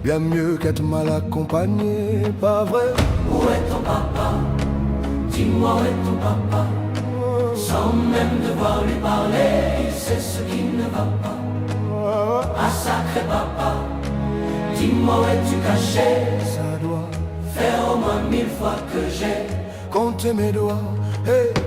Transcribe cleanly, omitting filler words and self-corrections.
bien mieux qu'être mal accompagné, pas vrai? Où est ton papa? Dis-moi où est ton papa? Sans même devoir lui parler, il sait ce qui ne va pas. Ah sacré papa, dis-moi où es-tu caché? Ça doit faire au moins 1000 fois que j'ai compté mes doigts. Hey.